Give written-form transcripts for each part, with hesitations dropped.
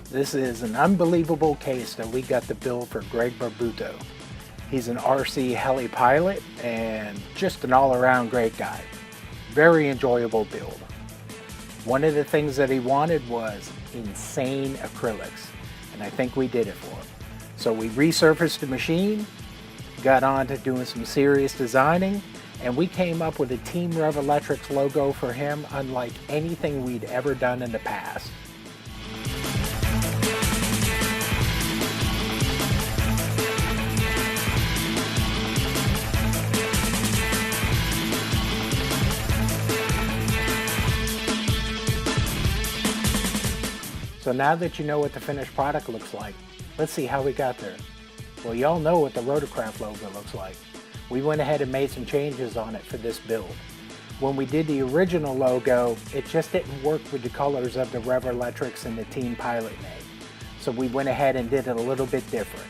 This is an unbelievable case that we got to build for Gregg Barbuto. He's an RC heli pilot and just an all-around great guy. Very enjoyable build. One of the things that he wanted was insane acrylics, and I think we did it for him. So we resurfaced the machine, got on to doing some serious designing, and we came up with a Team Rev Electrics logo for him unlike anything we'd ever done in the past. So now that you know what the finished product looks like, let's see how we got there. Well, y'all know what the Rotorcraft logo looks like. We went ahead and made some changes on it for this build. When we did the original logo, it just didn't work with the colors of the Rev Electrics and the Team Pilot name. So we went ahead and did it a little bit different.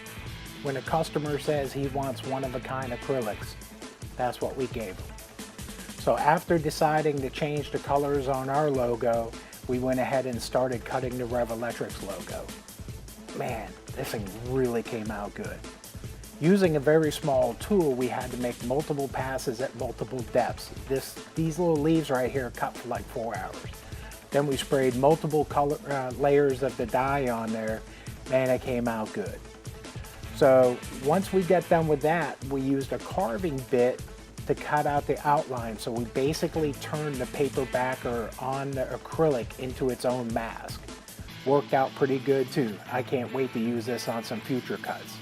When a customer says he wants one-of-a-kind acrylics, that's what we gave him. So after deciding to change the colors on our logo, we went ahead and started cutting the Rev Electrics logo. Man, this thing really came out good. Using a very small tool, we had to make multiple passes at multiple depths. These little leaves right here cut for like 4 hours. Then we sprayed multiple layers of the dye on there. Man, it came out good. So once we got done with that, we used a carving bit to cut out the outline. So we basically turned the paper backer on the acrylic into its own mask. Worked out pretty good too. I can't wait to use this on some future cuts.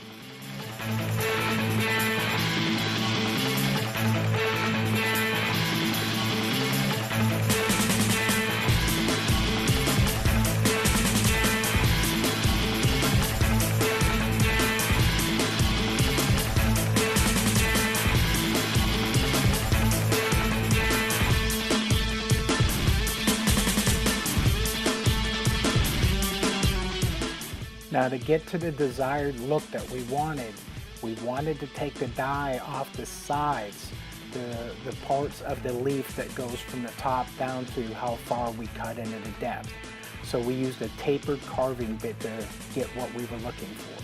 Now to get to the desired look that we wanted to take the dye off the sides, the parts of the leaf that goes from the top down to how far we cut into the depth. So we used a tapered carving bit to get what we were looking for.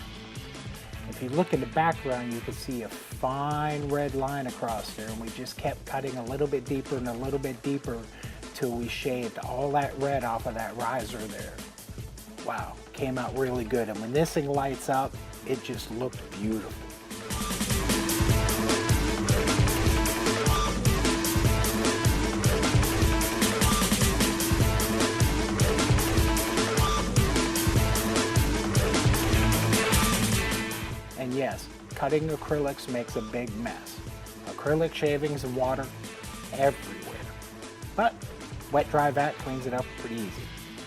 If you look in the background, you can see a fine red line across there, and we just kept cutting a little bit deeper and a little bit deeper till we shaved all that red off of that riser there. Wow, came out really good. And when this thing lights up, it just looked beautiful. And yes, cutting acrylics makes a big mess. Acrylic shavings and water everywhere. But wet dry vac cleans it up pretty easy.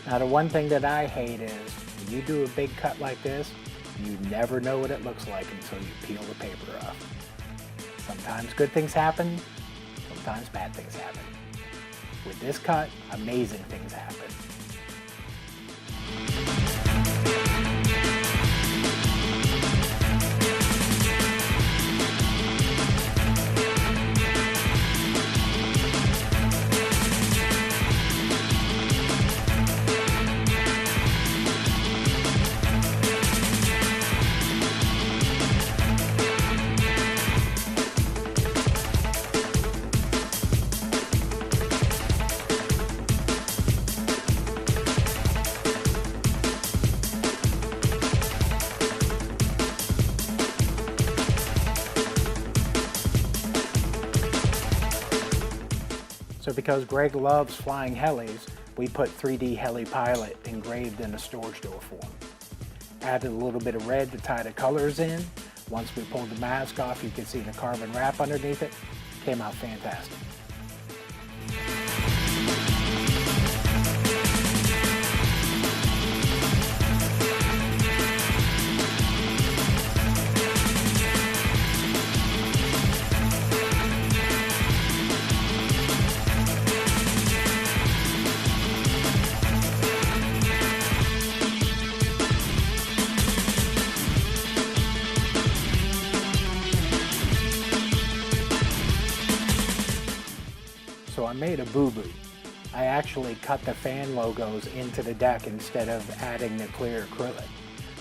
Now the one thing that I hate is when you do a big cut like this, you never know what it looks like until you peel the paper off. Sometimes good things happen, sometimes bad things happen. With this cut, amazing things happen. So because Gregg loves flying helis, we put 3D Heli Pilot engraved in a storage door for him. Added a little bit of red to tie the colors in. Once we pulled the mask off, you can see the carbon wrap underneath it. Came out fantastic. I made a boo-boo. I actually cut the fan logos into the deck instead of adding the clear acrylic.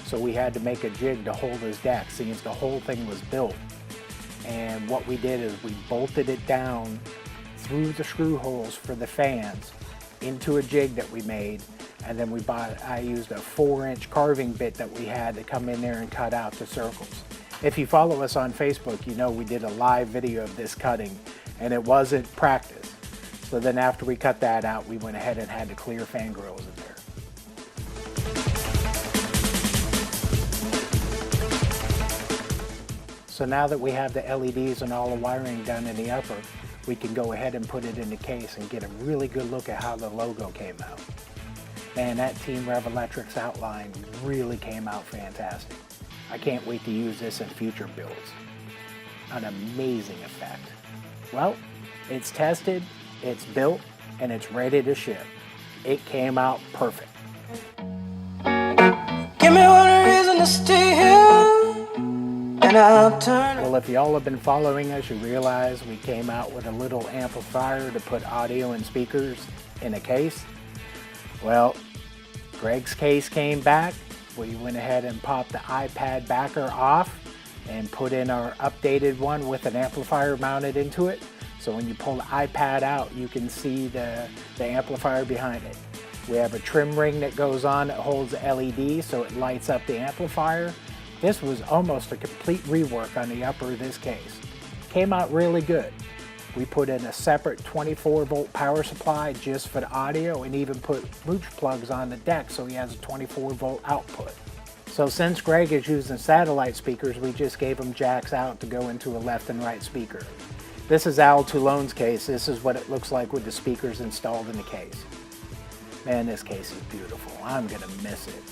So we had to make a jig to hold his deck since the whole thing was built. And what we did is we bolted it down through the screw holes for the fans into a jig that we made, and then I used a 4-inch carving bit that we had to come in there and cut out the circles. If you follow us on Facebook, you know we did a live video of this cutting, and it wasn't practice. So then after we cut that out, we went ahead and had the clear fan grills in there. So now that we have the LEDs and all the wiring done in the upper, we can go ahead and put it in the case and get a really good look at how the logo came out. Man, that Team Rev Electrics outline really came out fantastic. I can't wait to use this in future builds. An amazing effect. Well, it's tested, it's built, and it's ready to ship. It came out perfect. Give me one reason to stay here, and I'll turn. Well, if y'all have been following us, you realize we came out with a little amplifier to put audio and speakers in a case. Well, Gregg's case came back. We went ahead and popped the iPad backer off and put in our updated one with an amplifier mounted into it. So when you pull the iPad out, you can see the amplifier behind it. We have a trim ring that goes on that holds the LED so it lights up the amplifier. This was almost a complete rework on the upper of this case. Came out really good. We put in a separate 24-volt power supply just for the audio and even put mooch plugs on the deck so he has a 24-volt output. So since Gregg is using satellite speakers, we just gave him jacks out to go into a left and right speaker. This is Al Toulon's case. This is what it looks like with the speakers installed in the case. Man, this case is beautiful. I'm gonna miss it.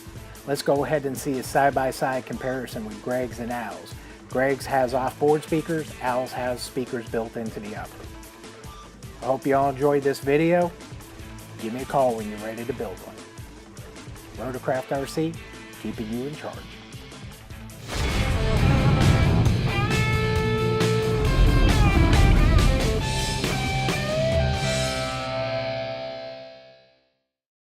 Let's go ahead and see a side-by-side comparison with Gregg's and Al's. Gregg's has off-board speakers, Al's has speakers built into the upper. I hope you all enjoyed this video. Give me a call when you're ready to build one. Rotorcraft RC, keeping you in charge.